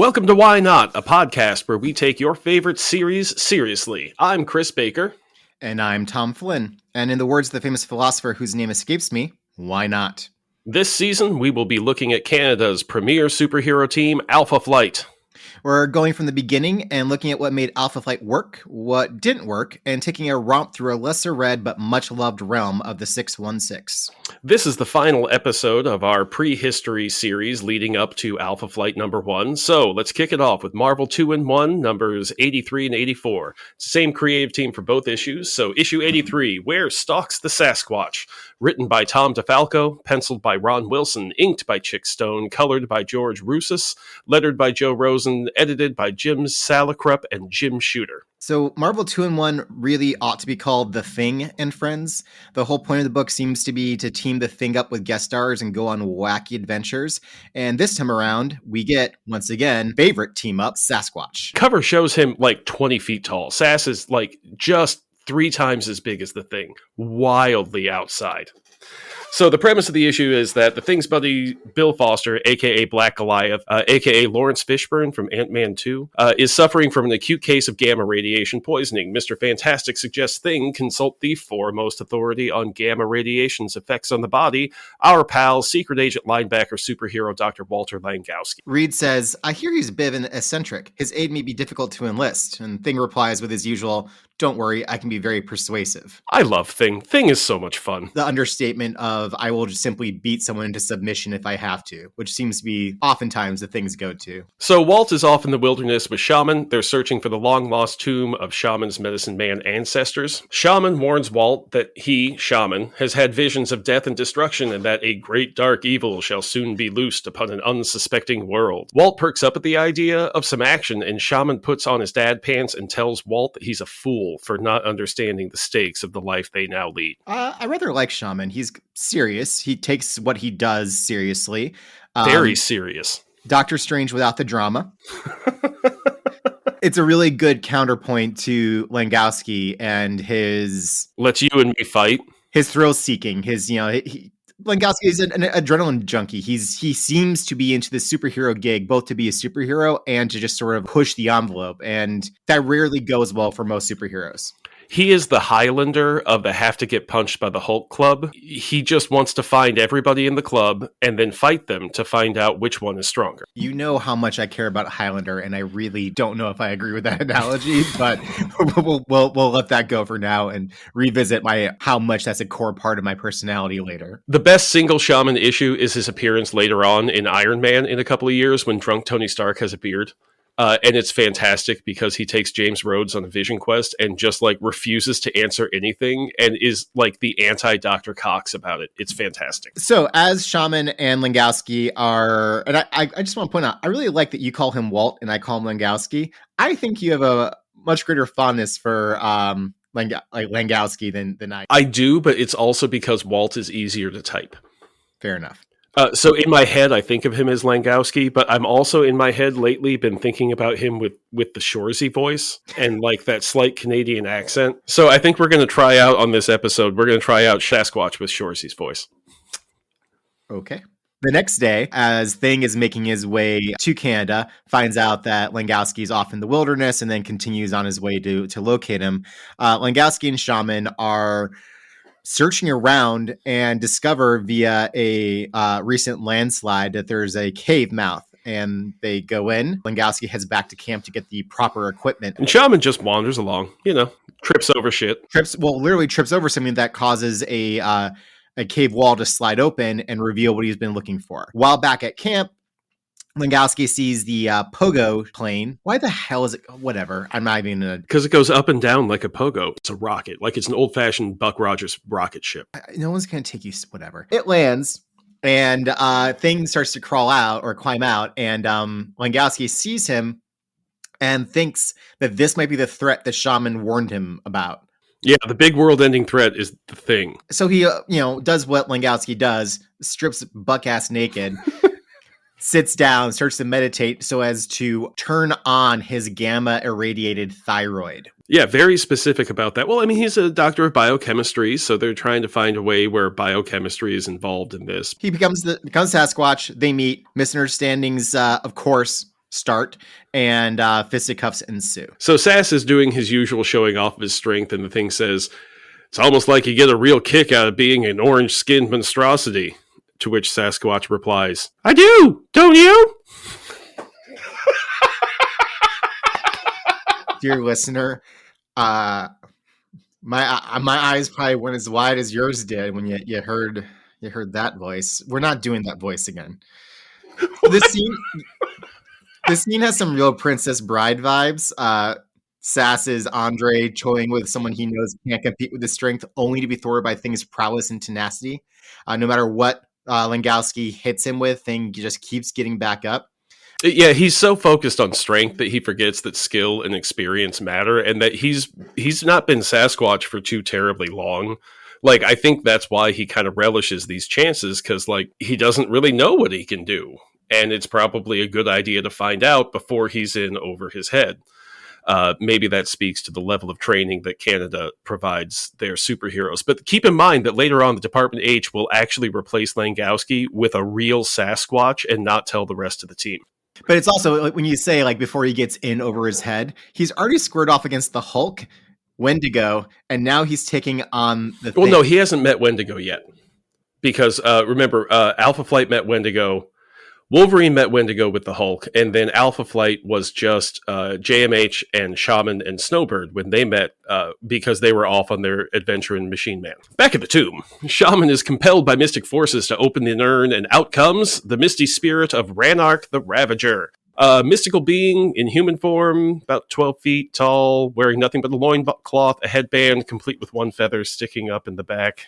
Welcome to Why Not, a podcast where we take your favorite series seriously. I'm Chris Baker. And I'm Tom Flynn. And in the words of the famous philosopher whose name escapes me, why not? This season, we will be looking at Canada's premier superhero team, Alpha Flight. We're going from the beginning and looking at what made Alpha Flight work, what didn't work, and taking a romp through a lesser read but much loved realm of the 616. This is the final episode of our prehistory series leading up to Alpha Flight number 1. So let's kick it off with Marvel 2-in-1, numbers 83 and 84. It's the same creative team for both issues. So issue 83, Where Stalks the Sasquatch? Written by Tom DeFalco, penciled by Ron Wilson, inked by Chick Stone, colored by George Rousas, lettered by Joe Rosen, edited by Jim Salicrup and Jim Shooter. So Marvel 2-in-1 really ought to be called The Thing and Friends. The whole point of the book seems to be to team the Thing up with guest stars and go on wacky adventures. And this time around, we get, once again, favorite team up, Sasquatch. Cover shows him like 20 feet tall. Sass is like just 3 times as big as the Thing. Wildly outside. So the premise of the issue is that the Thing's buddy, Bill Foster, a.k.a. Black Goliath, a.k.a. Lawrence Fishburne from Ant-Man 2, is suffering from an acute case of gamma radiation poisoning. Mr. Fantastic suggests Thing consult the foremost authority on gamma radiation's effects on the body, our pal, secret agent linebacker superhero Dr. Walter Langoswki. Reed says, I hear he's a bit of an eccentric. His aid may be difficult to enlist. And Thing replies with his usual, don't worry, I can be very persuasive. I love Thing. Thing is so much fun. The understatement of I will just simply beat someone into submission if I have to, which seems to be oftentimes the Thing's go-to. So Walt is off in the wilderness with Shaman. They're searching for the long-lost tomb of Shaman's medicine man ancestors. Shaman warns Walt that he, Shaman, has had visions of death and destruction and that a great dark evil shall soon be loosed upon an unsuspecting world. Walt perks up at the idea of some action, and Shaman puts on his dad pants and tells Walt that he's a fool for not understanding the stakes of the life they now lead. I rather like Shaman. He's serious. He takes what he does seriously. Very serious. Doctor Strange without the drama. It's a really good counterpoint to Langoswki and his... Let's you and me fight. His thrill-seeking. His, Langoswki is an adrenaline junkie. He seems to be into the superhero gig, both to be a superhero and to just sort of push the envelope. And that rarely goes well for most superheroes. He is the Highlander of the have to get punched by the Hulk club. He just wants to find everybody in the club and then fight them to find out which one is stronger. You know how much I care about Highlander, and I really don't know if I agree with that analogy, but we'll let that go for now and revisit how much that's a core part of my personality later. The best single Shaman issue is his appearance later on in Iron Man in a couple of years when drunk Tony Stark has a beard. And it's fantastic because he takes James Rhodes on a vision quest and just like refuses to answer anything and is like the anti-Dr. Cox about it. It's fantastic. So as Shaman and Langoswki are, and I just want to point out, I really like that you call him Walt and I call him Langoswki. I think you have a much greater fondness for Langoswki than I. I do, but it's also because Walt is easier to type. Fair enough. So in my head, I think of him as Langoswki, but I'm also in my head lately been thinking about him with the Shoresy voice and like that slight Canadian accent. So I think we're going to try out on this episode, we're going to try out Sasquatch with Shoresy's voice. Okay. The next day, as Thing is making his way to Canada, finds out that Langoswki is off in the wilderness and then continues on his way to locate him. Langoswki and Shaman are searching around and discover via a recent landslide that there's a cave mouth, and they go in. Langoswki heads back to camp to get the proper equipment. And Shaman just wanders along, trips over shit. Literally trips over something that causes a cave wall to slide open and reveal what he's been looking for. While back at camp, Langoswki sees the pogo plane. Why the hell is it? Whatever. I'm not even gonna... Because it goes up and down like a pogo. It's a rocket. Like it's an old-fashioned Buck Rogers rocket ship. No one's going to take you... Whatever. It lands, and Thing starts to crawl out or climb out, and Langoswki sees him and thinks that this might be the threat that Shaman warned him about. Yeah, the big world-ending threat is the Thing. So he, does what Langoswki does, strips buck-ass naked... sits down, starts to meditate so as to turn on his gamma irradiated thyroid. Yeah, very specific about that. Well, I mean, he's a doctor of biochemistry, so they're trying to find a way where biochemistry is involved in this. He becomes Sasquatch. They meet. Misunderstandings, of course, start, and fisticuffs ensue. So Sass is doing his usual showing off of his strength, and the thing says, "It's almost like you get a real kick out of being an orange-skinned monstrosity." To which Sasquatch replies, "I do, don't you?" Dear listener, my eyes probably went as wide as yours did when you heard that voice. We're not doing that voice again. This scene has some real Princess Bride vibes. Sass is Andre toying with someone he knows can't compete with his strength, only to be thwarted by Thing's prowess and tenacity. No matter what Langoswki hits him with, Thing just keeps getting back up. Yeah, he's so focused on strength that he forgets that skill and experience matter, and that he's not been Sasquatch for too terribly long. Like, I think that's why he kind of relishes these chances, because, like, he doesn't really know what he can do. And it's probably a good idea to find out before he's in over his head. Maybe that speaks to the level of training that Canada provides their superheroes. But keep in mind that later on, the Department H will actually replace Langoswki with a real Sasquatch and not tell the rest of the team. But it's also, like, when you say, like, before he gets in over his head, he's already squared off against the Hulk, Wendigo, and now he's taking on the Thing. Well, no, he hasn't met Wendigo yet. Because, remember, Alpha Flight met Wendigo, Wolverine met Wendigo with the Hulk, and then Alpha Flight was just JMH and Shaman and Snowbird when they met because they were off on their adventure in Machine Man. Back at the tomb, Shaman is compelled by mystic forces to open the urn, and out comes the misty spirit of Ranark the Ravager. A mystical being in human form, about 12 feet tall, wearing nothing but a loincloth, a headband complete with one feather sticking up in the back,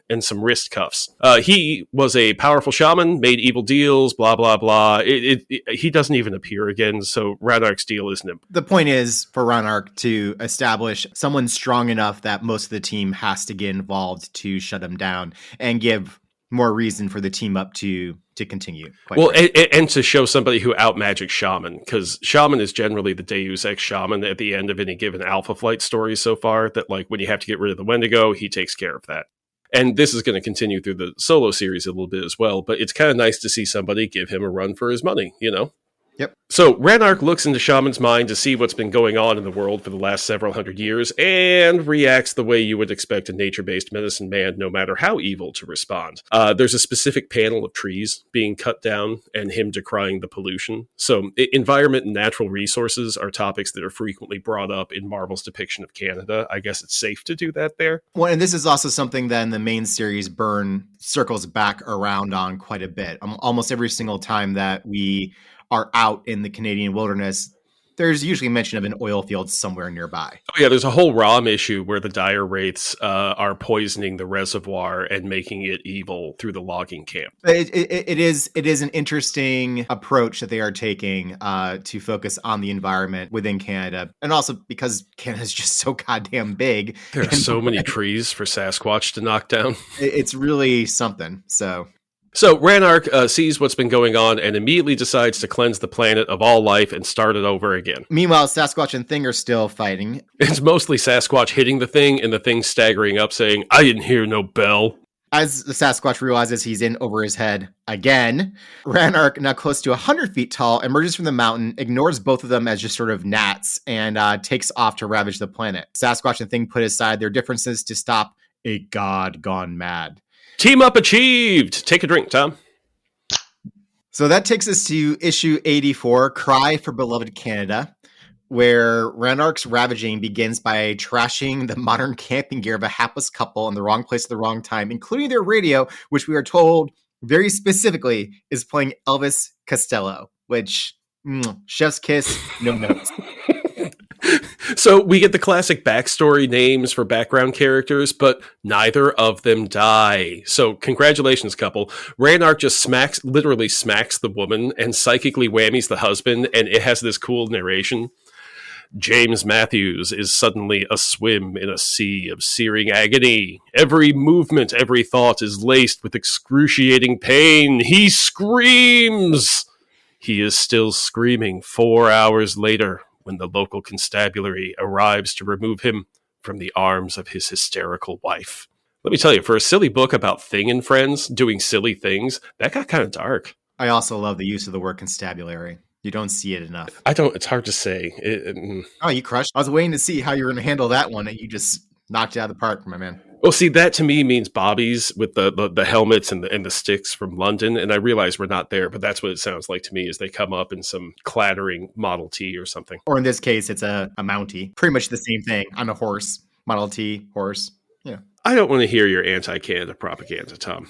and some wrist cuffs. He was a powerful shaman, made evil deals, blah, blah, blah. He doesn't even appear again, so Ranark's deal isn't him. The point is for Ranark to establish someone strong enough that most of the team has to get involved to shut him down and give more reason for the team up to continue. Well, and to show somebody who outmagics Shaman, because Shaman is generally the Deus Ex Shaman at the end of any given Alpha Flight story so far, that, like, when you have to get rid of the Wendigo, he takes care of that. And this is going to continue through the solo series a little bit as well, but it's kind of nice to see somebody give him a run for his money, you know? Yep. So Ranark looks into Shaman's mind to see what's been going on in the world for the last several hundred years and reacts the way you would expect a nature-based medicine man, no matter how evil, to respond. There's a specific panel of trees being cut down and him decrying the pollution. So environment and natural resources are topics that are frequently brought up in Marvel's depiction of Canada. I guess it's safe to do that there. Well, and this is also something that in the main series Byrne circles back around on quite a bit. Almost every single time that we are out in the Canadian wilderness, there's usually mention of an oil field somewhere nearby. Oh yeah, there's a whole ROM issue where the dire wraiths are poisoning the reservoir and making it evil through the logging camp. It is an interesting approach that they are taking to focus on the environment within Canada, and also because Canada's just so goddamn big. There are so many trees for Sasquatch to knock down. It's really something. So Ranark sees what's been going on and immediately decides to cleanse the planet of all life and start it over again. Meanwhile, Sasquatch and Thing are still fighting. It's mostly Sasquatch hitting the thing and the thing staggering up saying, "I didn't hear no bell." As the Sasquatch realizes he's in over his head again, Ranark, now close to 100 feet tall, emerges from the mountain, ignores both of them as just sort of gnats, and takes off to ravage the planet. Sasquatch and Thing put aside their differences to stop a god gone mad. Team up achieved! Take a drink, Tom. So that takes us to issue 84, Cry for Beloved Canada, where Ranark's ravaging begins by trashing the modern camping gear of a hapless couple in the wrong place at the wrong time, including their radio, which we are told very specifically is playing Elvis Costello, which, chef's kiss, no notes. So we get the classic backstory names for background characters, but neither of them die. So congratulations, couple. Ranark just literally smacks the woman and psychically whammies the husband, and it has this cool narration. James Matthews is suddenly aswim in a sea of searing agony. Every movement, every thought is laced with excruciating pain. He screams! He is still screaming 4 hours later, when the local constabulary arrives to remove him from the arms of his hysterical wife. Let me tell you, for a silly book about Thing and friends doing silly things, that got kind of dark. I also love the use of the word constabulary. You don't see it enough. It's hard to say. Oh, you crushed. I was waiting to see how you were going to handle that one, and you just knocked it out of the park, my man. Well, see, that to me means Bobby's with the helmets and the sticks from London, and I realize we're not there, but that's what it sounds like to me as they come up in some clattering Model T or something. Or in this case, it's a Mountie. Pretty much the same thing on a horse. Model T, horse. Yeah. I don't want to hear your anti-Canada propaganda, Tom.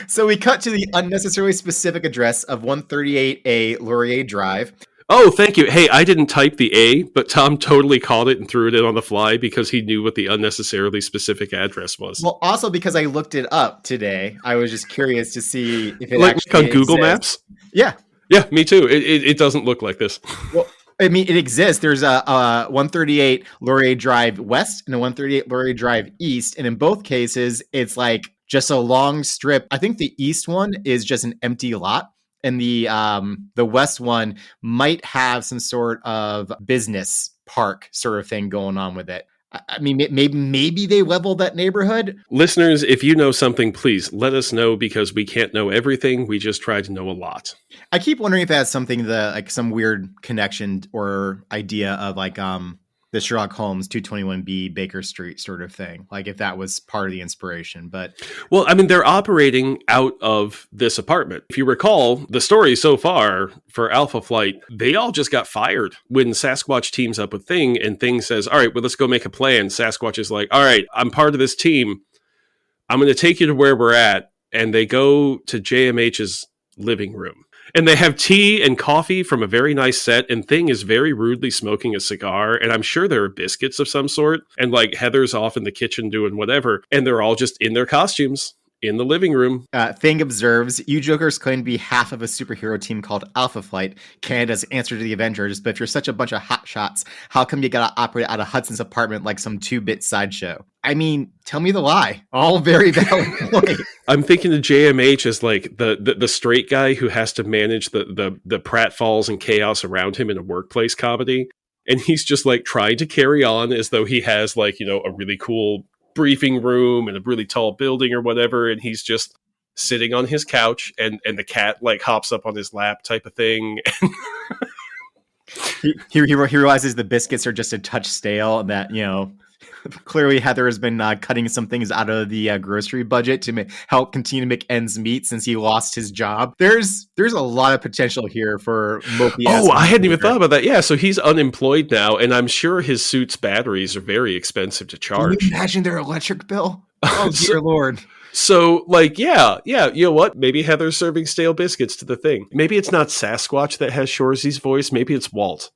So we cut to the unnecessarily specific address of 138A Laurier Drive. Oh, thank you. Hey, I didn't type the A, but Tom totally caught it and threw it in on the fly because he knew what the unnecessarily specific address was. Well, also because I looked it up today. I was just curious to see if it like actually on Google exists. Maps? Yeah. Yeah, me too. It doesn't look like this. Well, I mean, it exists. There's a 138 Laurier Drive West and a 138 Laurier Drive East. And in both cases, it's like just a long strip. I think the East one is just an empty lot. And the West one might have some sort of business park sort of thing going on with it. I mean, maybe they leveled that neighborhood. Listeners, if you know something, please let us know because we can't know everything. We just try to know a lot. I keep wondering if it has something like some weird connection or idea of like the Sherlock Holmes 221B Baker Street sort of thing. Like if that was part of the inspiration, but well, I mean, they're operating out of this apartment. If you recall the story so far for Alpha Flight, they all just got fired when Sasquatch teams up with Thing and Thing says, all right, well, let's go make a plan. Sasquatch is like, all right, I'm part of this team. I'm going to take you to where we're at. And they go to JMH's living room. And they have tea and coffee from a very nice set, and Thing is very rudely smoking a cigar, and I'm sure there are biscuits of some sort, and like Heather's off in the kitchen doing whatever, and they're all just in their costumes in the living room. Thing observes, you jokers claim to be half of a superhero team called Alpha Flight, Canada's answer to the Avengers, but if you're such a bunch of hotshots, how come you gotta operate out of Hudson's apartment like some 2-bit sideshow? I mean, tell me the lie. All very valid point. I'm thinking of JMH as like the straight guy who has to manage the pratfalls and chaos around him in a workplace comedy. And he's just like trying to carry on as though he has like, you know, a really cool briefing room and a really tall building or whatever. And he's just sitting on his couch and the cat like hops up on his lap type of thing. he realizes the biscuits are just a touch stale and that, you know, clearly Heather has been cutting some things out of the grocery budget to help continue to make ends meet since he lost his job. There's a lot of potential here for Mopey. Oh, I hadn't even thought about that. Yeah, so he's unemployed now, and I'm sure his suit's batteries are very expensive to charge. Can you imagine their electric bill? Oh, dear Lord. So, like, yeah, you know what? Maybe Heather's serving stale biscuits to the Thing. Maybe it's not Sasquatch that has Shoresy's voice. Maybe it's Walt.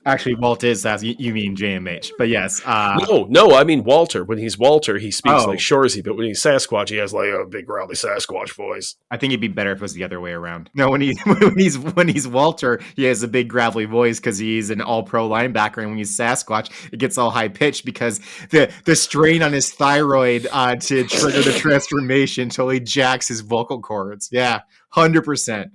Actually, Walt is Sass. You mean JMH, but yes. No, I mean Walter. When he's Walter, he speaks like Shoresy, but when he's Sasquatch, he has like a big growly Sasquatch voice. I think it'd be better if it was the other way around. No, when he's Walter, he has a big gravelly voice because he's an all-pro linebacker, and when he's Sasquatch, it gets all high pitched because the strain on his thyroid to trigger the transformation totally jacks his vocal cords. Yeah, 100%.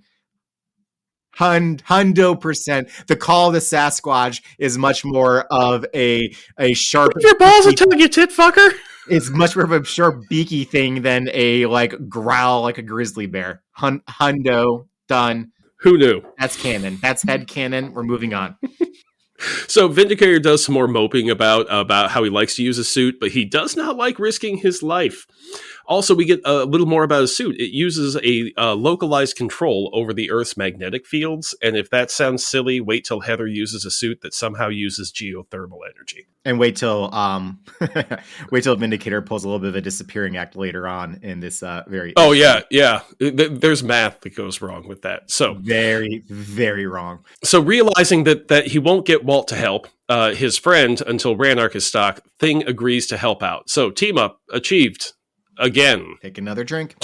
100%. The call of the Sasquatch is much more of a sharp. If your balls are telling you, tit fucker. It's much more of a sharp beaky thing than a like growl like a grizzly bear. Hundo done. Who knew? That's canon. That's head canon. We're moving on. So Vindicator does some more moping about how he likes to use a suit, but he does not like risking his life. Also, we get a little more about his suit. It uses a localized control over the Earth's magnetic fields, and if that sounds silly, wait till Heather uses a suit that somehow uses geothermal energy. And wait till Vindicator pulls a little bit of a disappearing act later on in this very. Oh yeah. There's math that goes wrong with that. So very, very wrong. So realizing that he won't get Walt to help his friend until Ranark is stock, Thing agrees to help out. So team up achieved. Again. Take another drink.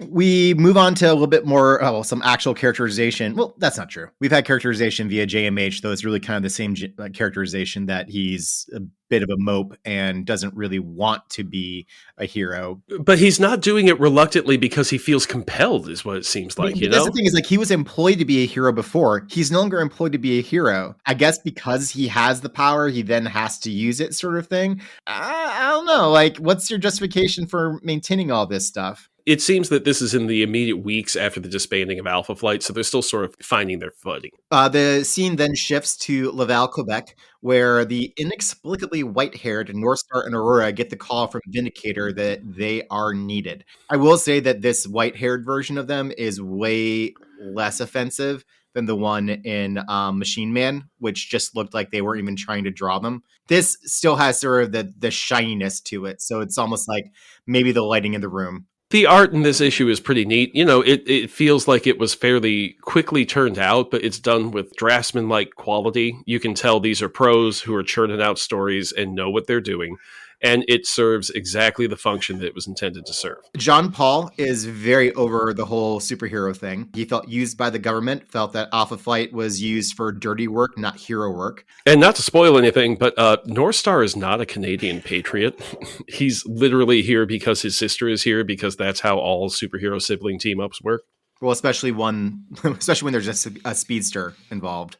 We move on to a little bit more, some actual characterization. Well, that's not true. We've had characterization via JMH, though it's really kind of the same characterization that he's a bit of a mope and doesn't really want to be a hero. But he's not doing it reluctantly because he feels compelled, is what it seems like, you know? That's the thing is, like, he was employed to be a hero before. He's no longer employed to be a hero. I guess because he has the power, he then has to use it sort of thing. I don't know. Like, what's your justification for maintaining all this stuff? It seems that this is in the immediate weeks after the disbanding of Alpha Flight, so they're still sort of finding their footing. The scene then shifts to Laval, Quebec, where the inexplicably white-haired North Star and Aurora get the call from Vindicator that they are needed. I will say that this white-haired version of them is way less offensive than the one in Machine Man, which just looked like they weren't even trying to draw them. This still has sort of the shininess to it, so it's almost like maybe the lighting in the room. The art in this issue is pretty neat. It feels like it was fairly quickly turned out, but it's done with draftsman-like quality. You can tell these are pros who are churning out stories and know what they're doing, and it serves exactly the function that it was intended to serve. John Paul is very over the whole superhero thing. He felt used by the government, felt that Alpha Flight was used for dirty work, not hero work. And not to spoil anything, but North Star is not a Canadian patriot. He's literally here because his sister is here, because that's how all superhero sibling team-ups work. Well, especially when there's just a speedster involved.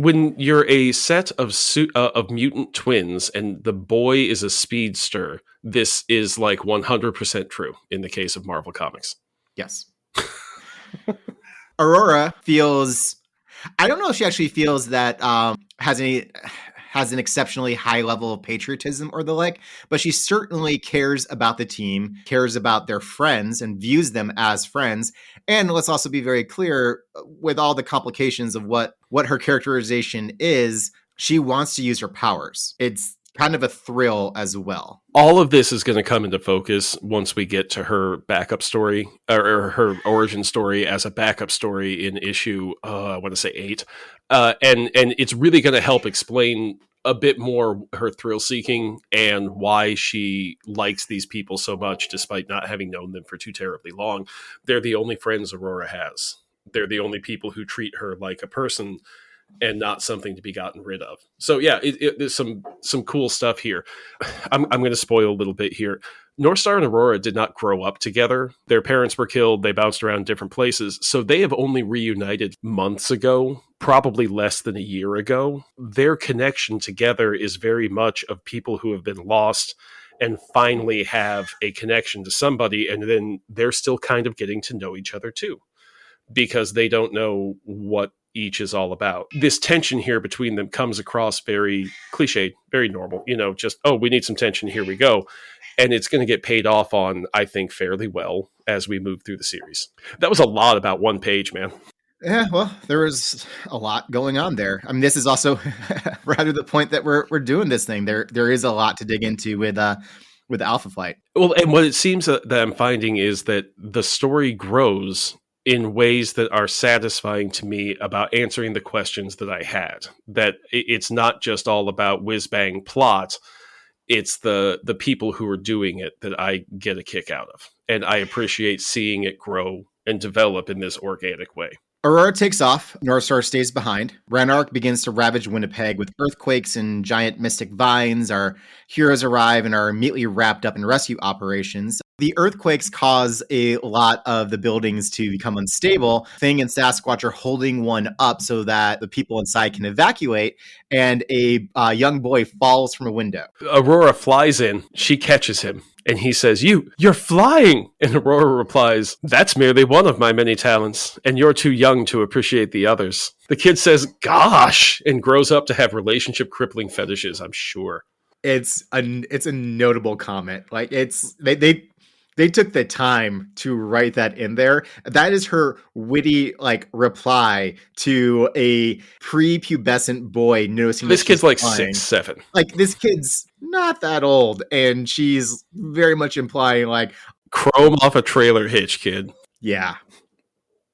When you're a set of mutant twins and the boy is a speedster, this is like 100% true in the case of Marvel Comics. Yes. Aurora feels... I don't know if she actually feels that has an exceptionally high level of patriotism or the like, but she certainly cares about the team, cares about their friends, and views them as friends. And let's also be very clear, with all the complications of what her characterization is, she wants to use her powers. It's kind of a thrill as well. All of this is going to come into focus once we get to her backup story, or her origin story as a backup story in issue, I want to say 8. And it's really going to help explain a bit more her thrill seeking and why she likes these people so much, despite not having known them for too terribly long. They're the only friends Aurora has. They're the only people who treat her like a person and not something to be gotten rid of. So yeah, there's some cool stuff here. I'm going to spoil a little bit here. North Star and Aurora did not grow up together. Their parents were killed. They bounced around different places. So they have only reunited months ago, probably less than a year ago. Their connection together is very much of people who have been lost and finally have a connection to somebody. And then they're still kind of getting to know each other too, because they don't know what each is all about. This tension here between them comes across very cliched, very normal, just, oh, we need some tension, here we go. And it's going to get paid off on, I think, fairly well as we move through the series. That was a lot about one page, man. Yeah, well, there was a lot going on there. I mean, this is also rather the point that we're doing this thing. There is a lot to dig into with Alpha Flight. Well, and what it seems that I'm finding is that the story grows in ways that are satisfying to me about answering the questions that I had. That it's not just all about whiz-bang plot. It's the people who are doing it that I get a kick out of. And I appreciate seeing it grow and develop in this organic way. Aurora takes off. North Star stays behind. Ranark begins to ravage Winnipeg with earthquakes and giant mystic vines. Our heroes arrive and are immediately wrapped up in rescue operations. The earthquakes cause a lot of the buildings to become unstable. Thing and Sasquatch are holding one up so that the people inside can evacuate, and a young boy falls from a window. Aurora flies in. She catches him. And he says, you're flying! And Aurora replies, that's merely one of my many talents, and you're too young to appreciate the others. The kid says, gosh, and grows up to have relationship crippling fetishes, I'm sure. It's a notable comment. Like, it's they took the time to write that in there. That is her witty, reply to a prepubescent boy noticing this kid's like flying. 6, 7. Like, this kid's not that old, and she's very much implying, chrome off a trailer hitch, kid. Yeah.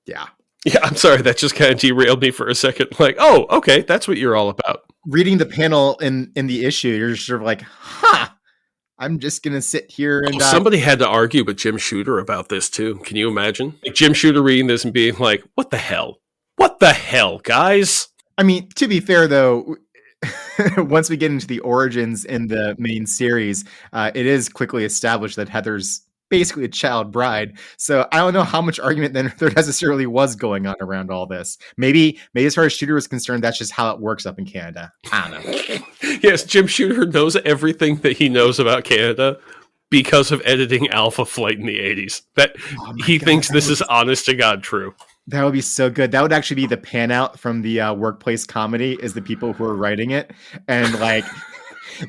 Yeah, I'm sorry, that just kind of derailed me for a second. Oh, okay, that's what you're all about. Reading the panel in the issue, you're sort of like, I'm just going to sit here and... somebody had to argue with Jim Shooter about this, too. Can you imagine? Jim Shooter reading this and being like, what the hell? What the hell, guys? I mean, to be fair, though, once we get into the origins in the main series, it is quickly established that Heather's basically a child bride. So I don't know how much argument then there necessarily was going on around all this. Maybe as far as Shooter is concerned, that's just how it works up in Canada. I don't know. Yes, Jim Shooter knows everything that he knows about Canada, because of editing Alpha Flight in the 80s. That Oh my he God, thinks that this would is honest to God true. That would be so good. That would actually be the pan out from the workplace comedy is the people who are writing it, and like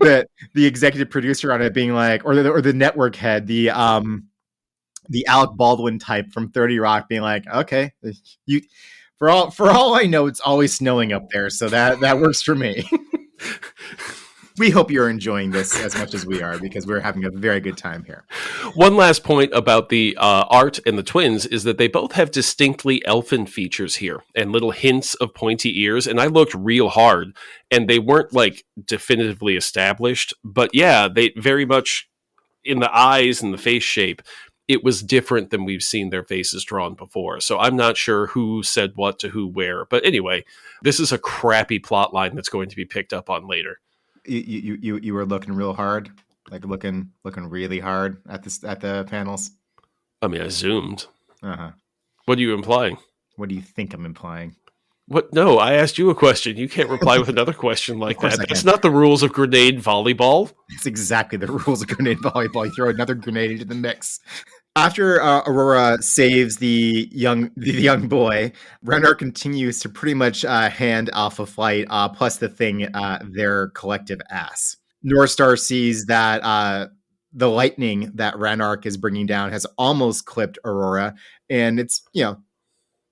the executive producer on it being like, or the network head, the Alec Baldwin type from 30 Rock being like, okay, you for all I know, it's always snowing up there, so that works for me. We hope you're enjoying this as much as we are, because we're having a very good time here. One last point about the art and the twins is that they both have distinctly elfin features here and little hints of pointy ears. And I looked real hard, and they weren't like definitively established, but yeah, they very much in the eyes and the face shape. It was different than we've seen their faces drawn before. So I'm not sure who said what to who where. But anyway, this is a crappy plot line that's going to be picked up on later. You were looking real hard, like looking really hard at the panels. I mean, I zoomed. Uh-huh. What are you implying? What do you think I'm implying? What? No, I asked you a question. You can't reply with another question like that. That's not the rules of grenade volleyball. It's exactly the rules of grenade volleyball. You throw another grenade into the mix. After Aurora saves the young boy, Renner continues to pretty much hand Alpha Flight plus the thing their collective ass. Northstar sees that the lightning that Ranark is bringing down has almost clipped Aurora, and it's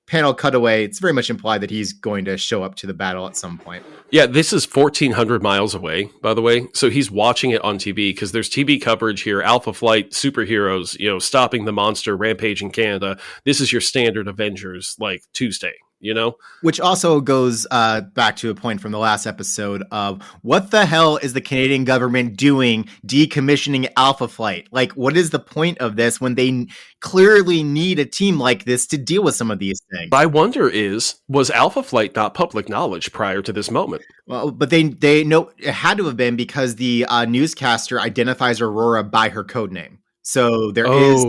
panel cutaway. It's very much implied that he's going to show up to the battle at some point. Yeah, this is 1,400 miles away, by the way. So he's watching it on TV because there's TV coverage here. Alpha Flight, superheroes, stopping the monster, rampage in Canada. This is your standard Avengers, like Tuesday, Which also goes back to a point from the last episode of what the hell is the Canadian government doing decommissioning Alpha Flight? Like, what is the point of this when they clearly need a team like this to deal with some of these things? I wonder was Alpha Flight not public knowledge prior to this moment? Well, but they know it had to have been because the newscaster identifies Aurora by her code name. So there is.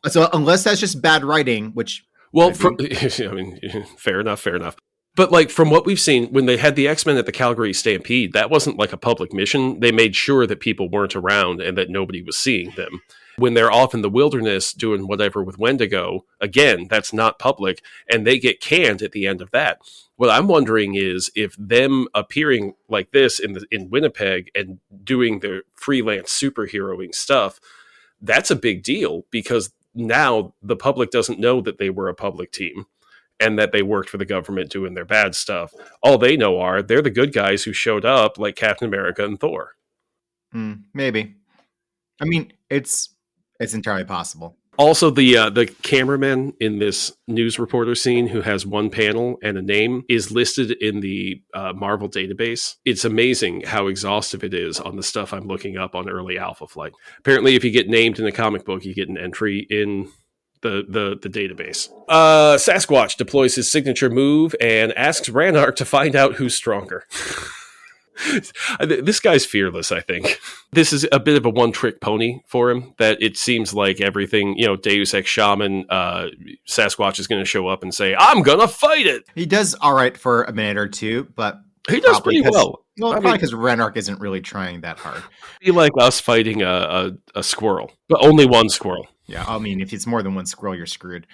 So unless that's just bad writing, which. Well, fair enough. But like from what we've seen, when they had the X-Men at the Calgary Stampede, that wasn't like a public mission. They made sure that people weren't around and that nobody was seeing them. When they're off in the wilderness doing whatever with Wendigo, again, that's not public, and they get canned at the end of that. What I'm wondering is if them appearing like this in Winnipeg and doing their freelance superheroing stuff, that's a big deal because now the public doesn't know that they were a public team and that they worked for the government doing their bad stuff. All they know are they're the good guys who showed up like Captain America and Thor. Maybe. I mean, it's entirely possible. Also, the cameraman in this news reporter scene who has one panel and a name is listed in the Marvel database. It's amazing how exhaustive it is on the stuff I'm looking up on early Alpha Flight. Apparently, if you get named in a comic book, you get an entry in the database. Sasquatch deploys his signature move and asks Ranark to find out who's stronger. This guy's fearless, I think. This is a bit of a one-trick pony for him, that it seems like everything, Deus Ex Shaman, Sasquatch is going to show up and say, I'm going to fight it! He does all right for a minute or two, but... He does pretty well. Well, probably because Ranark isn't really trying that hard. Be like us fighting a squirrel, but only one squirrel. Yeah, I mean, if it's more than one squirrel, you're screwed.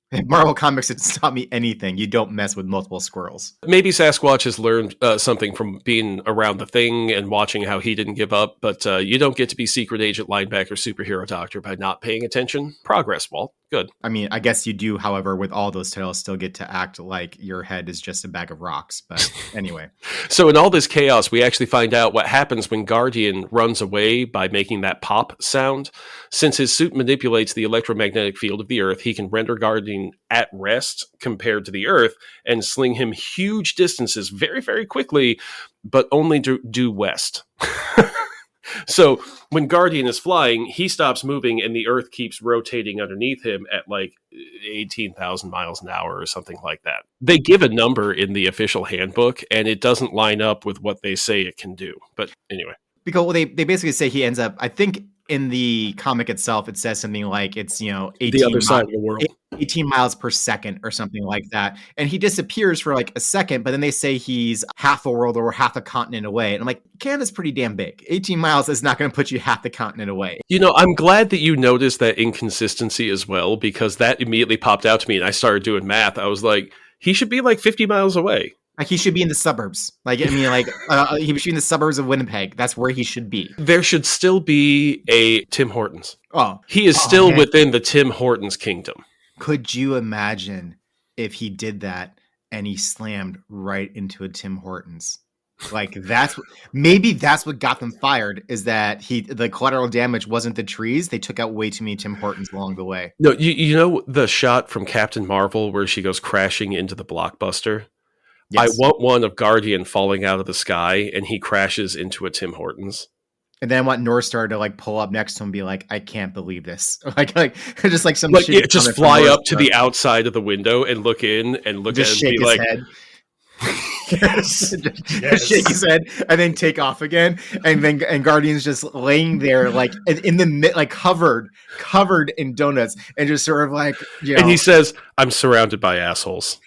If Marvel Comics had taught me anything, you don't mess with multiple squirrels. Maybe Sasquatch has learned something from being around the Thing and watching how he didn't give up, but you don't get to be secret agent, linebacker, superhero doctor by not paying attention. Progress, Walt. Good. I mean, I guess you do, however, with all those titles, still get to act like your head is just a bag of rocks. But anyway. So in all this chaos, we actually find out what happens when Guardian runs away by making that pop sound. Since his suit manipulates the electromagnetic field of the Earth, he can render Guardian at rest compared to the Earth and sling him huge distances very, very quickly, but only due west. So when Guardian is flying, he stops moving and the Earth keeps rotating underneath him at like 18,000 miles an hour or something like that. They give a number in the official handbook and it doesn't line up with what they say it can do. But anyway. Because they basically say he ends up, I think in the comic itself, it says something like it's, the other side of the world. 18 miles per second or something like that. And he disappears for like a second, but then they say he's half a world or half a continent away. And I'm like, Canada's pretty damn big. 18 miles is not going to put you half the continent away. I'm glad that you noticed that inconsistency as well, because that immediately popped out to me and I started doing math. I was like, he should be like 50 miles away. Like he should be in the suburbs. Like, I mean, like he should be in the suburbs of Winnipeg. That's where he should be. There should still be a Tim Hortons. Oh, he is still within the Tim Hortons kingdom. Could you imagine if he did that and he slammed right into a Tim Hortons? Like maybe that's what got them fired, is that the collateral damage wasn't the trees. They took out way too many Tim Hortons along the way. No, you know the shot from Captain Marvel where she goes crashing into the Blockbuster? Yes. I want one of Guardian falling out of the sky and he crashes into a Tim Hortons. And then I want North Star to like pull up next to him and be like, I can't believe this. Like just like some shit. Just fly up to the outside of the window and look in and look just at it and be like, head. Just shake his head and then take off again. And Guardian's just laying there like in the like covered in donuts and just sort of like, and he says, I'm surrounded by assholes.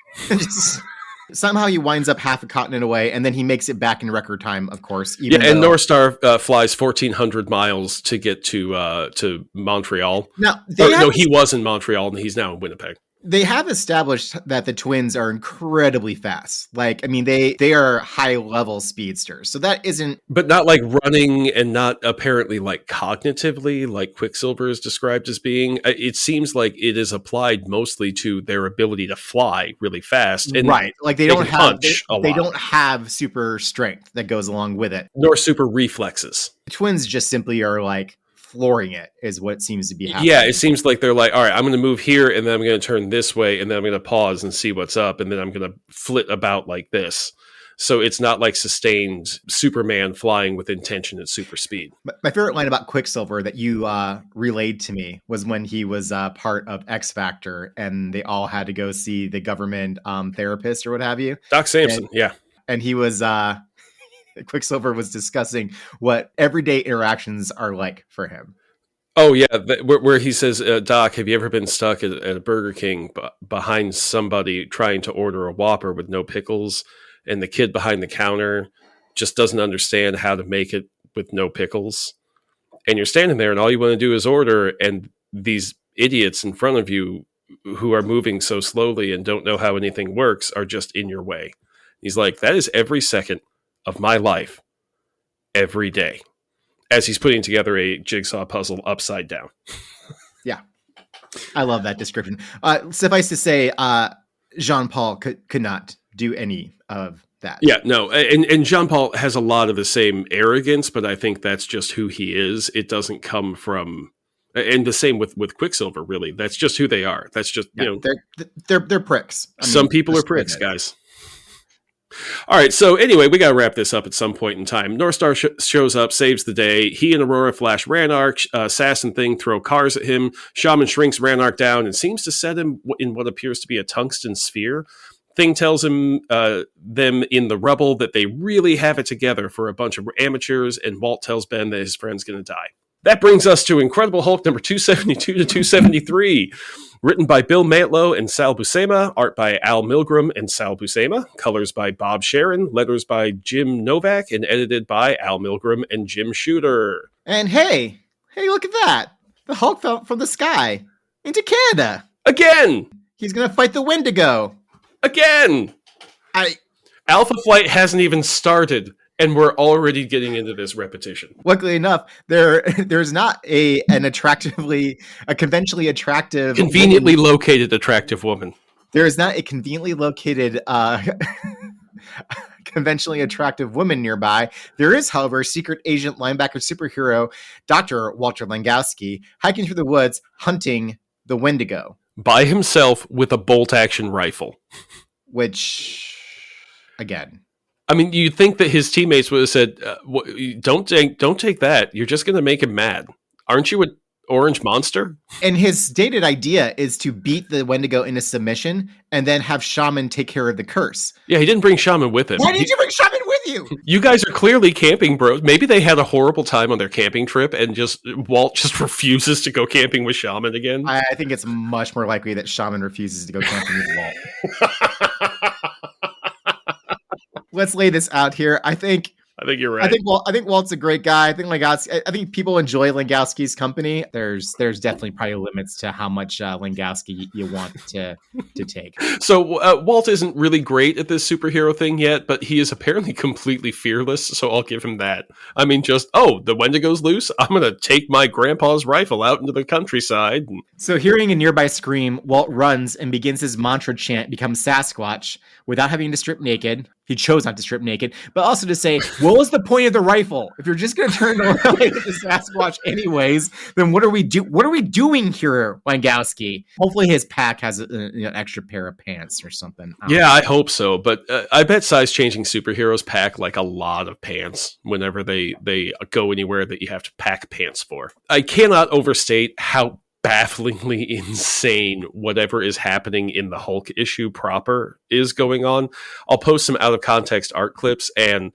Somehow he winds up half a continent away, and then he makes it back in record time, of course. And North Star flies 1,400 miles to get to Montreal. He was in Montreal, and he's now in Winnipeg. They have established that the twins are incredibly fast. Like, I mean, they are high-level speedsters. So that isn't... But not like running and not apparently like cognitively, like Quicksilver is described as being. It seems like it is applied mostly to their ability to fly really fast. And right. Like they don't have super strength that goes along with it. Nor super reflexes. The twins just simply are like flooring it, is what seems to be happening. Yeah, it seems like they're like, all right, I'm going to move here, and then I'm going to turn this way, and then I'm going to pause and see what's up, and then I'm going to flit about like this. So it's not like sustained Superman flying with intention at super speed. My favorite line about Quicksilver that you relayed to me was when he was part of X Factor, and they all had to go see the government therapist or what have you. Doc Samson, yeah. And he was... Quicksilver was discussing what everyday interactions are like for him. Oh, yeah. Where he says, Doc, have you ever been stuck at a Burger King behind somebody trying to order a Whopper with no pickles, and the kid behind the counter just doesn't understand how to make it with no pickles? And you're standing there and all you want to do is order, and these idiots in front of you who are moving so slowly and don't know how anything works are just in your way. He's like, that is every second of my life every day, as he's putting together a jigsaw puzzle upside down. Yeah. I love that description. Suffice to say, Jean-Paul could not do any of that. Yeah, no. And Jean-Paul has a lot of the same arrogance, but I think that's just who he is. It doesn't come from, and the same with Quicksilver, really. That's just who they are. That's just, they're pricks. Some people are pricks, guys. All right, so anyway, we got to wrap this up at some point in time. North Star shows up, saves the day. He and Aurora flash Ranark. Sass and Thing throw cars at him. Shaman shrinks Ranark down and seems to set him in what appears to be a tungsten sphere. Thing tells him them in the rubble that they really have it together for a bunch of amateurs, and Walt tells Ben that his friend's going to die. That brings us to Incredible Hulk number 272 to 273. Written by Bill Mantlo and Sal Buscema, art by Al Milgrom and Sal Buscema, colors by Bob Sharon, letters by Jim Novak, and edited by Al Milgrom and Jim Shooter. And hey, look at that. The Hulk fell from the sky into Canada. Again! He's going to fight the Wendigo. Again! Alpha Flight hasn't even started, and we're already getting into this repetition. Luckily enough, there's not a conventionally attractive, conveniently located attractive woman. There is not a conveniently located, conventionally attractive woman nearby. There is, however, secret agent linebacker superhero Dr. Walter Langoswki hiking through the woods, hunting the Wendigo by himself with a bolt-action rifle. Which, again. I mean, you'd think that his teammates would have said, don't take that. You're just going to make him mad. Aren't you an orange monster? And his stated idea is to beat the Wendigo into submission and then have Shaman take care of the curse. Yeah, he didn't bring Shaman with him. Why didn't you bring Shaman with with you. You guys are clearly camping bros. Maybe they had a horrible time on their camping trip and Walt just refuses to go camping with Shaman again. I think it's much more likely that Shaman refuses to go camping with Walt. Let's lay this out here. I think you're right. I think Walt's a great guy. I think people enjoy Langowski's company. There's definitely probably limits to how much Langowski you want to take. So Walt isn't really great at this superhero thing yet, but he is apparently completely fearless. So I'll give him that. I mean, the Wendigo's loose. I'm gonna take my grandpa's rifle out into the countryside. So hearing a nearby scream, Walt runs and begins his mantra chant, becomes Sasquatch, without having to strip naked. He chose not to strip naked, but also to say, what was the point of the rifle? If you're just going to turn around into the Sasquatch anyways, then what are we doing here, Langowski? Hopefully his pack has an extra pair of pants or something. I hope so. But I bet size-changing superheroes pack like a lot of pants whenever they go anywhere that you have to pack pants for. I cannot overstate how bafflingly insane whatever is happening in the Hulk issue proper is going on. I'll post some out of context art clips, and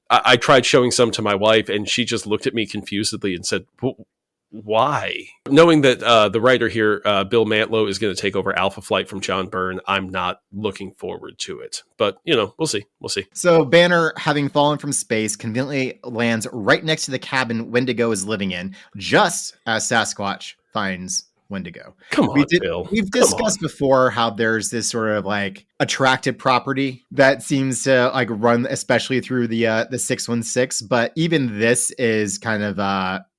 I tried showing some to my wife, and she just looked at me confusedly and said, why? Knowing that the writer here, Bill Mantlo, is going to take over Alpha Flight from John Byrne, I'm not looking forward to it. But, we'll see. So Banner, having fallen from space, conveniently lands right next to the cabin Wendigo is living in, just as Sasquatch finds Wendigo. Come on, Bill. We've discussed before how there's this sort of like attractive property that seems to like run, especially through the 616. But even this is kind of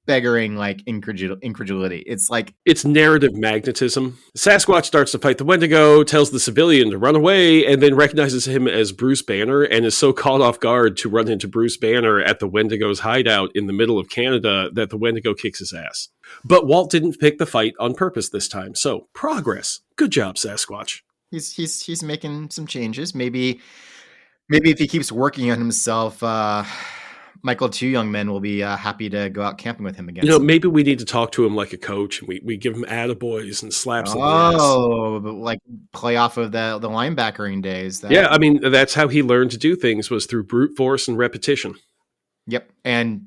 beggaring like incredulity. It's narrative magnetism. Sasquatch starts to fight the Wendigo, tells the civilian to run away, and then recognizes him as Bruce Banner and is so caught off guard to run into Bruce Banner at the Wendigo's hideout in the middle of Canada that the Wendigo kicks his ass. But Walt didn't pick the fight on purpose this time, so progress. Good job, Sasquatch. He's making some changes. Maybe if he keeps working on himself, Michael Two Young Men will be happy to go out camping with him again. Maybe we need to talk to him like a coach, and we give him attaboys and slaps him. Like play off of the linebackering days. Yeah, I mean, that's how he learned to do things, was through brute force and repetition. Yep, and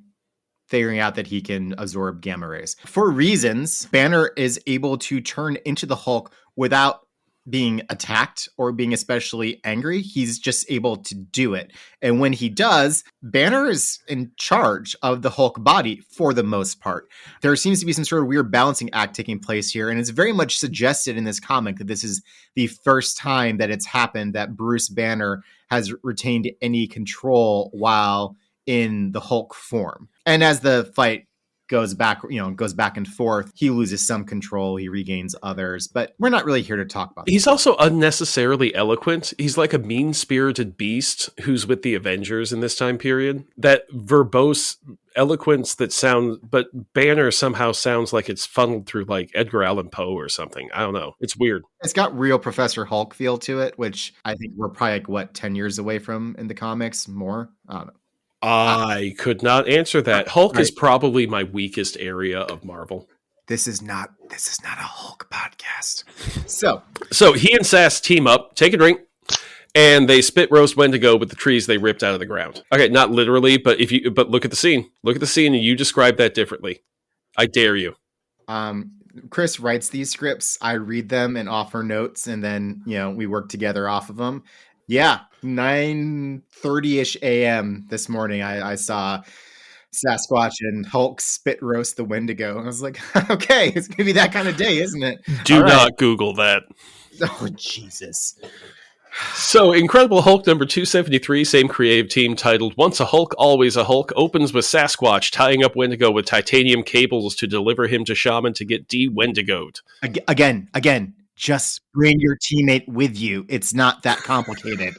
figuring out that he can absorb gamma rays. For reasons, Banner is able to turn into the Hulk without being attacked or being especially angry. He's just able to do it. And when he does, Banner is in charge of the Hulk body for the most part. There seems to be some sort of weird balancing act taking place here. And it's very much suggested in this comic that this is the first time that it's happened that Bruce Banner has retained any control while in the Hulk form. And as the fight goes back and forth, he loses some control, he regains others, but we're not really here to talk about that. He's also unnecessarily eloquent. He's like a mean-spirited beast who's with the Avengers in this time period. That verbose eloquence but Banner somehow sounds like it's funneled through like Edgar Allan Poe or something. I don't know. It's weird. It's got real Professor Hulk feel to it, which I think we're probably 10 years away from in the comics, more. I don't know. I could not answer that. Hulk is probably my weakest area of Marvel. This is not a Hulk podcast. So he and Sass team up, take a drink, and they spit roast Wendigo with the trees they ripped out of the ground. Okay, not literally, but but look at the scene. Look at the scene, and you describe that differently. I dare you. Chris writes these scripts. I read them and offer notes, and then we work together off of them. Yeah, 9:30ish a.m. this morning, I saw Sasquatch and Hulk spit roast the Wendigo. I was like, okay, it's gonna be that kind of day, isn't it? Do not Google that. Oh, Jesus. So, Incredible Hulk number 273, same creative team, titled Once a Hulk, Always a Hulk, opens with Sasquatch tying up Wendigo with titanium cables to deliver him to Shaman to get de-Wendigoed. Again. Just bring your teammate with you. It's not that complicated.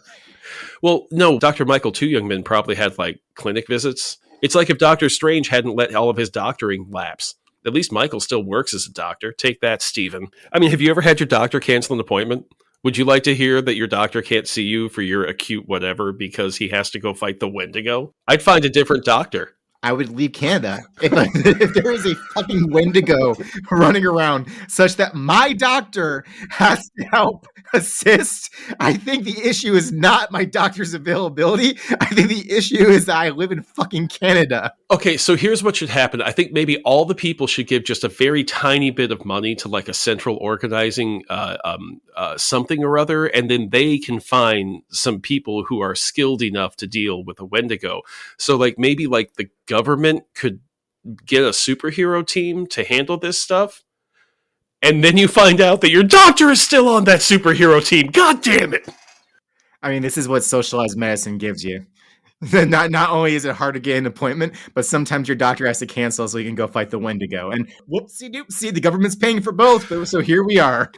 Well, no, Dr. Michael Two Young Men probably had clinic visits. It's like if Dr. Strange hadn't let all of his doctoring lapse. At least Michael still works as a doctor. Take that, Steven. I mean, have you ever had your doctor cancel an appointment? Would you like to hear that your doctor can't see you for your acute whatever because he has to go fight the Wendigo? I'd find a different doctor. I would leave Canada if there is a fucking Wendigo running around such that my doctor has to help assist. I think the issue is not my doctor's availability. I think the issue is that I live in fucking Canada. Okay, so here's what should happen. I think maybe all the people should give just a very tiny bit of money to like a central organizing something or other, and then they can find some people who are skilled enough to deal with a Wendigo. So like maybe like the government could get a superhero team to handle this stuff. And then you find out that your doctor is still on that superhero team. God damn it. I mean, this is what socialized medicine gives you. Not only is it hard to get an appointment, but sometimes your doctor has to cancel so you can go fight the Wendigo. And whoopsie doopsie, the government's paying for both. So here we are.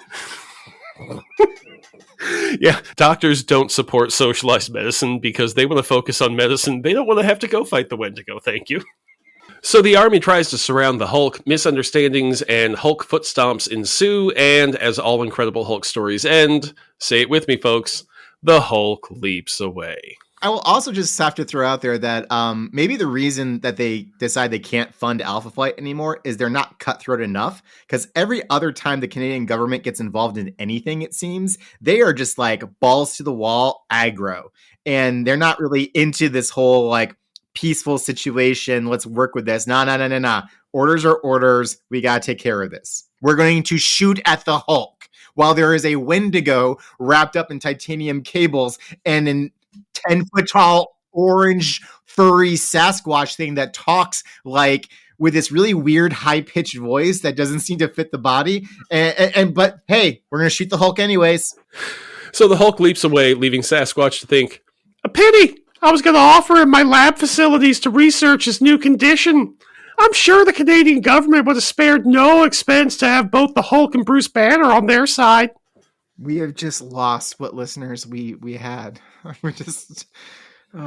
Yeah, doctors don't support socialized medicine because they want to focus on medicine. They don't want to have to go fight the Wendigo. Thank you. So the army tries to surround the Hulk, misunderstandings and Hulk foot stomps ensue, and as all Incredible Hulk stories end, say it with me, folks, the Hulk leaps away. I will also just have to throw out there that maybe the reason that they decide they can't fund Alpha Flight anymore is they're not cutthroat enough, because every other time the Canadian government gets involved in anything, it seems, they are just like balls to the wall aggro. And they're not really into this whole like peaceful situation. Let's work with this. Nah. Orders are orders. We got to take care of this. We're going to shoot at the Hulk while there is a Wendigo wrapped up in titanium cables and an 10-foot tall orange furry Sasquatch thing that talks like with this really weird high-pitched voice that doesn't seem to fit the body. But hey, we're going to shoot the Hulk anyways. So the Hulk leaps away, leaving Sasquatch to think, a pity! I was going to offer him my lab facilities to research his new condition. I'm sure the Canadian government would have spared no expense to have both the Hulk and Bruce Banner on their side. We have just lost what listeners we had. We're just...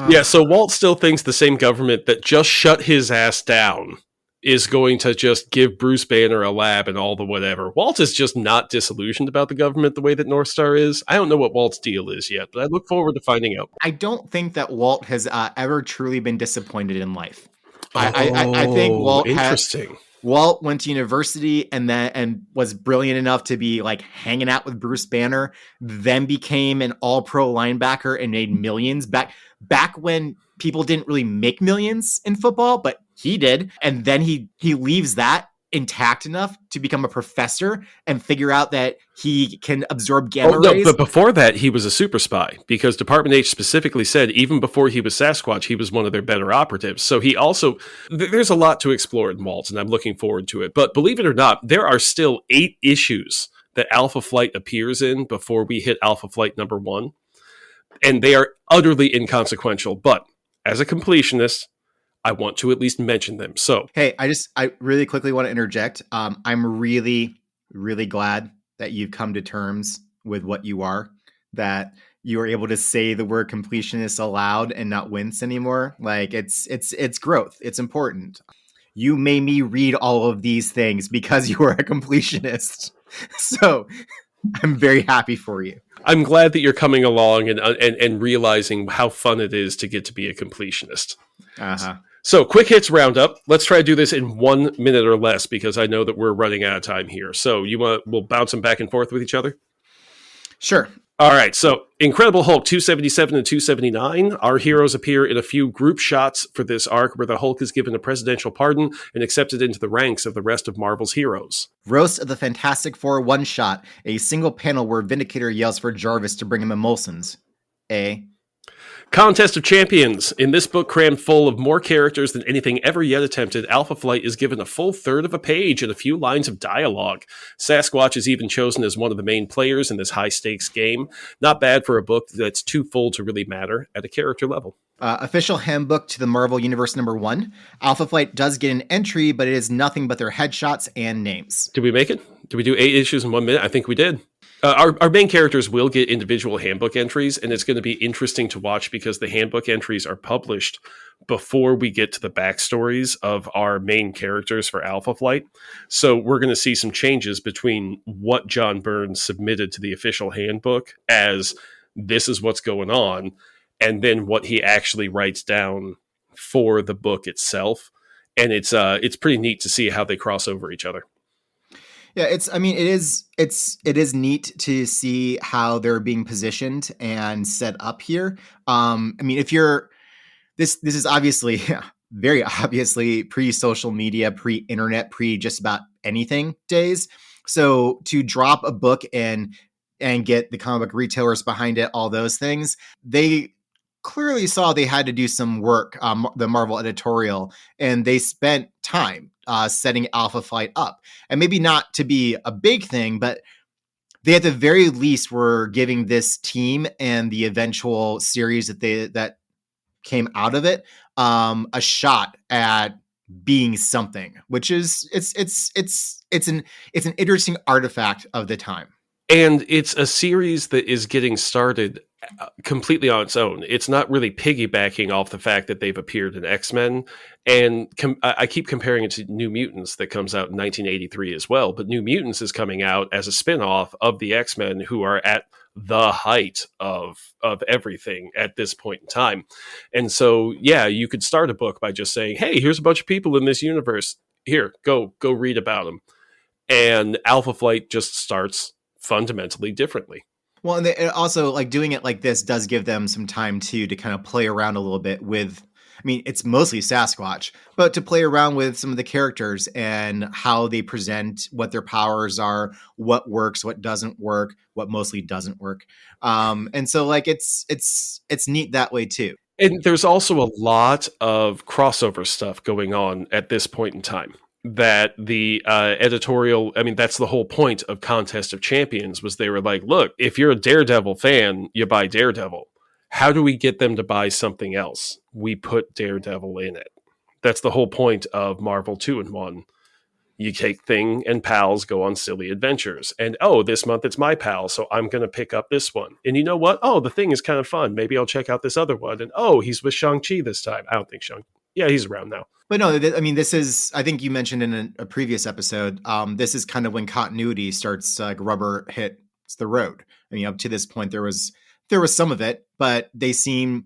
Yeah, so Walt still thinks the same government that just shut his ass down is going to just give Bruce Banner a lab and all the whatever. Walt is just not disillusioned about the government the way that North Star is. I don't know what Walt's deal is yet, but I look forward to finding out. I don't think that Walt has ever truly been disappointed in life. I think Walt went to university and was brilliant enough to be like hanging out with Bruce Banner, then became an all-pro linebacker and made millions back when people didn't really make millions in football, but he did. And then he leaves that intact enough to become a professor and figure out that he can absorb gamma rays. But before that, he was a super spy, because Department H specifically said even before he was Sasquatch, he was one of their better operatives. So he also, there's a lot to explore in Walt, and I'm looking forward to it. But believe it or not, there are still 8 issues that Alpha Flight appears in before we hit Alpha Flight number 1. And they are utterly inconsequential. But as a completionist, I want to at least mention them. So, hey, I really quickly want to interject. I'm really, really glad that you've come to terms with what you are, that you are able to say the word completionist aloud and not wince anymore. Like it's growth. It's important. You made me read all of these things because you are a completionist. So I'm very happy for you. I'm glad that you're coming along and realizing how fun it is to get to be a completionist. Uh-huh. So, quick hits roundup. Let's try to do this in 1 minute or less because I know that we're running out of time here. So, we'll bounce them back and forth with each other? Sure. All right. So, Incredible Hulk 277 and 279. Our heroes appear in a few group shots for this arc where the Hulk is given a presidential pardon and accepted into the ranks of the rest of Marvel's heroes. Roast of the Fantastic Four one-shot. A single panel where Vindicator yells for Jarvis to bring him emulsions. Contest of Champions. In this book crammed full of more characters than anything ever yet attempted, Alpha Flight is given a full third of a page and a few lines of dialogue. Sasquatch is even chosen as one of the main players in this high-stakes game. Not bad for a book that's too full to really matter at a character level. Official handbook to the Marvel Universe number 1. Alpha Flight does get an entry, but it is nothing but their headshots and names. Did we make it? Did we do 8 issues in 1 minute? I think we did. Our main characters will get individual handbook entries, and it's going to be interesting to watch because the handbook entries are published before we get to the backstories of our main characters for Alpha Flight. So we're going to see some changes between what John Byrne submitted to the official handbook as this is what's going on, and then what he actually writes down for the book itself. And it's pretty neat to see how they cross over each other. Yeah, it is neat to see how they're being positioned and set up here. I mean, if you're this is obviously very obviously pre-social media, pre-internet, pre just about anything days. So to drop a book and get the comic book retailers behind it, all those things, they clearly saw they had to do some work, the Marvel editorial, and they spent time setting Alpha Flight up. And maybe not to be a big thing, but they at the very least were giving this team and the eventual series that came out of it a shot at being something, which is it's an interesting artifact of the time. And it's a series that is getting started completely on its own. It's not really piggybacking off the fact that they've appeared in X-Men. And I keep comparing it to New Mutants that comes out in 1983 as well. But New Mutants is coming out as a spin-off of the X-Men, who are at the height of everything at this point in time. And so, yeah, you could start a book by just saying, hey, here's a bunch of people in this universe. Here, go read about them. And Alpha Flight just starts fundamentally differently. Well, and also, like, doing it like this does give them some time too to kind of play around a little bit with. I mean, it's mostly Sasquatch, but to play around with some of the characters and how they present, what their powers are, what works, what doesn't work, what mostly doesn't work. And so, like, it's neat that way too. And there's also a lot of crossover stuff going on at this point in time. That the editorial, I mean, that's the whole point of Contest of Champions, was they were like, look, if you're a Daredevil fan, you buy Daredevil. How do we get them to buy something else? We put Daredevil in it. That's the whole point of Marvel 2-in-1. You take Thing and pals go on silly adventures. And, oh, this month it's my pal, so I'm going to pick up this one. And you know what? Oh, the Thing is kind of fun. Maybe I'll check out this other one. And, oh, he's with Shang-Chi this time. I don't think yeah, he's around now. But no, I mean, this is, I think you mentioned in a previous episode, this is kind of when continuity starts, rubber hits the road. I mean, up to this point, there was some of it, but they seem,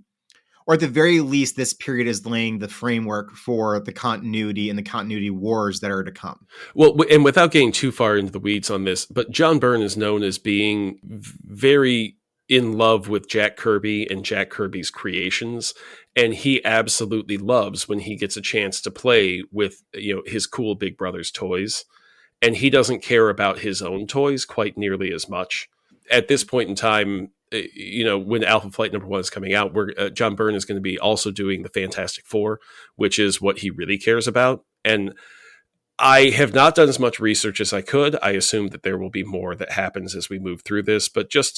or at the very least, this period is laying the framework for the continuity and the continuity wars that are to come. Well, and without getting too far into the weeds on this, but John Byrne is known as being very in love with Jack Kirby and Jack Kirby's creations. And he absolutely loves when he gets a chance to play with, his cool big brother's toys. And he doesn't care about his own toys quite nearly as much. At this point in time, when Alpha Flight #1 is coming out, John Byrne is going to be also doing the Fantastic Four, which is what he really cares about. And I have not done as much research as I could. I assume that there will be more that happens as we move through this, but just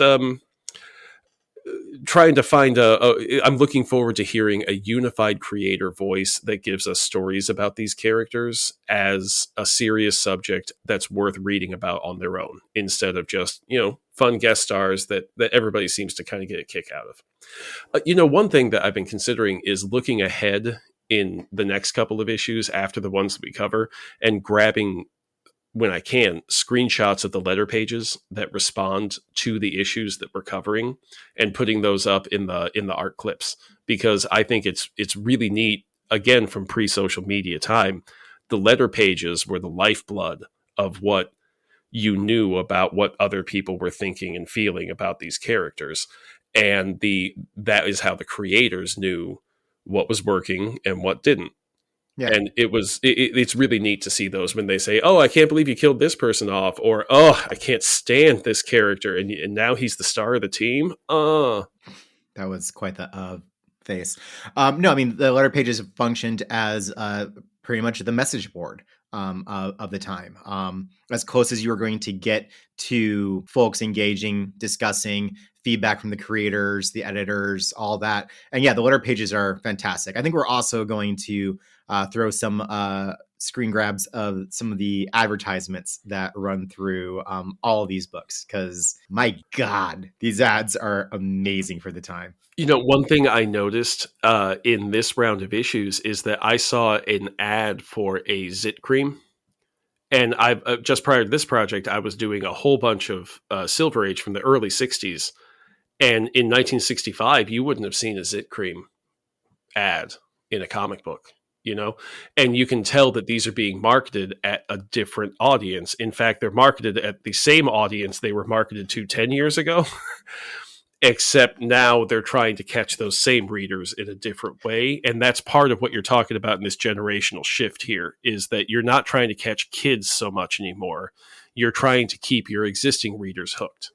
trying to find I'm looking forward to hearing a unified creator voice that gives us stories about these characters as a serious subject that's worth reading about on their own, instead of just, fun guest stars that everybody seems to kind of get a kick out of. One thing that I've been considering is looking ahead in the next couple of issues after the ones that we cover and grabbing, when I can, screenshots of the letter pages that respond to the issues that we're covering and putting those up in the art clips, because I think it's really neat. Again, from pre-social media time, the letter pages were the lifeblood of what you knew about what other people were thinking and feeling about these characters. And that is how the creators knew what was working and what didn't. Yeah. And it's really neat to see those when they say, oh, I can't believe you killed this person off, or, oh, I can't stand this character, and now he's the star of the team. That was quite the face. No, I mean, the letter pages have functioned as pretty much the message board of the time, as close as you were going to get to folks engaging, discussing, feedback from the creators, the editors, all that. And yeah, the letter pages are fantastic. I think we're also going to throw some screen grabs of some of the advertisements that run through all of these books, because my God, these ads are amazing for the time. One thing I noticed in this round of issues is that I saw an ad for a zit cream. And I just prior to this project, I was doing a whole bunch of Silver Age from the early 60s. And in 1965, you wouldn't have seen a zit cream ad. in a comic book, and you can tell that these are being marketed at a different audience. In fact, they're marketed at the same audience they were marketed to 10 years ago, except now they're trying to catch those same readers in a different way. And that's part of what you're talking about in this generational shift here, is that you're not trying to catch kids so much anymore. You're trying to keep your existing readers hooked.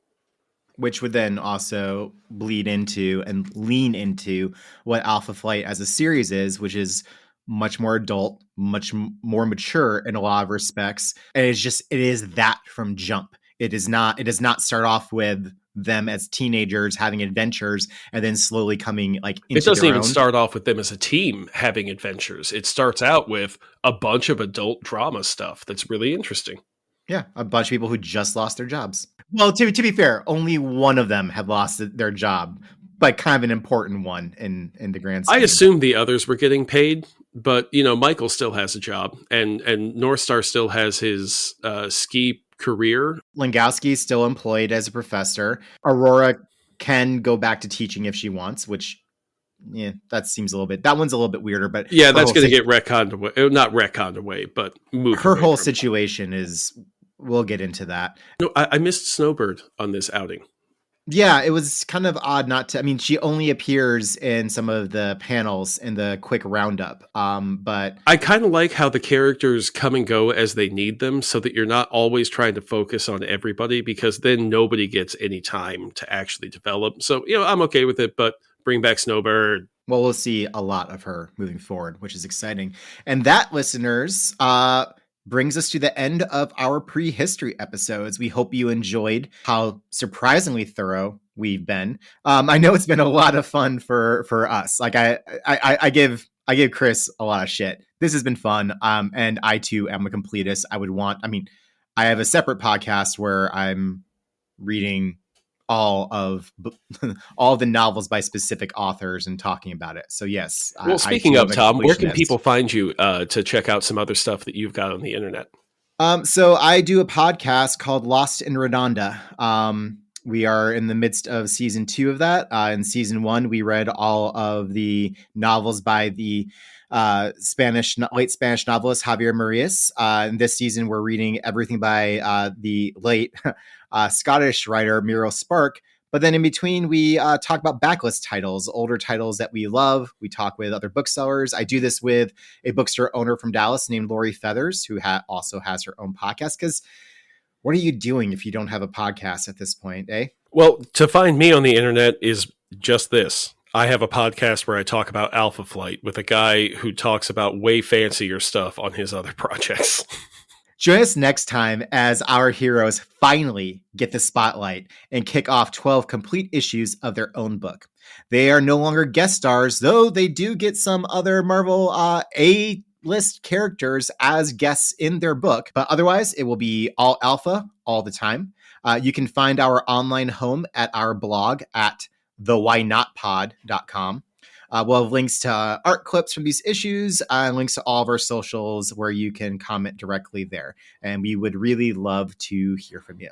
Which would then also bleed into and lean into what Alpha Flight as a series is, which is much more adult, much more mature in a lot of respects. And it is that from jump. It does not start off with them as teenagers having adventures and then slowly coming like into it doesn't their even own. Start off with them as a team having adventures. It starts out with a bunch of adult drama stuff that's really interesting. Yeah, a bunch of people who just lost their jobs. Well, to be fair, only one of them had lost their job, but kind of an important one in the grand scheme. I assumed the others were getting paid, but Michael still has a job, and North Star still has his ski career. Langoswki is still employed as a professor. Aurora can go back to teaching if she wants, which, yeah, that one's a little bit weirder. But yeah, that's going to get retconned away. Not retconned away, but moved. Her whole situation is. We'll get into that. No, I missed Snowbird on this outing. Yeah, it was kind of odd not to. I mean, she only appears in some of the panels in the quick roundup. But I kind of like how the characters come and go as they need them, so that you're not always trying to focus on everybody, because then nobody gets any time to actually develop. So, I'm okay with it, but bring back Snowbird. Well, we'll see a lot of her moving forward, which is exciting. And that, listeners, brings us to the end of our prehistory episodes. We hope you enjoyed how surprisingly thorough we've been. I know it's been a lot of fun for us. Like I give Chris a lot of shit. This has been fun. And I too am a completist. I have a separate podcast where I'm reading all of the novels by specific authors and talking about it. So yes. Well, speaking of, Tom, where can people find you to check out some other stuff that you've got on the internet? So I do a podcast called Lost in Redonda. We are in the midst of season 2 of that. In season 1, we read all of the novels by the late Spanish novelist Javier Marias. In this season, we're reading everything by the late Scottish writer Muriel Spark. But then in between, we talk about backlist titles, older titles that we love. We talk with other booksellers. I do this with a bookstore owner from Dallas named Lori Feathers, who also has her own podcast. Because what are you doing if you don't have a podcast at this point, eh? Well, to find me on the internet is just this. I have a podcast where I talk about Alpha Flight with a guy who talks about way fancier stuff on his other projects. Join us next time as our heroes finally get the spotlight and kick off 12 complete issues of their own book. They are no longer guest stars, though they do get some other Marvel A-list characters as guests in their book. But otherwise, it will be all alpha all the time. You can find our online home at our blog at thewhynotpod.com. We'll have links to art clips from these issues and links to all of our socials where you can comment directly there. And we would really love to hear from you.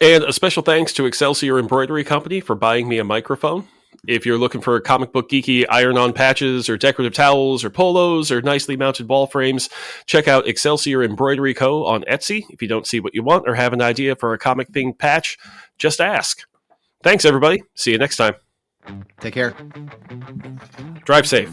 And a special thanks to Excelsior Embroidery Company for buying me a microphone. If you're looking for comic book geeky iron-on patches or decorative towels or polos or nicely mounted wall frames, check out Excelsior Embroidery Co. on Etsy. If you don't see what you want or have an idea for a comic-themed patch, just ask. Thanks, everybody. See you next time. Take care. Drive safe.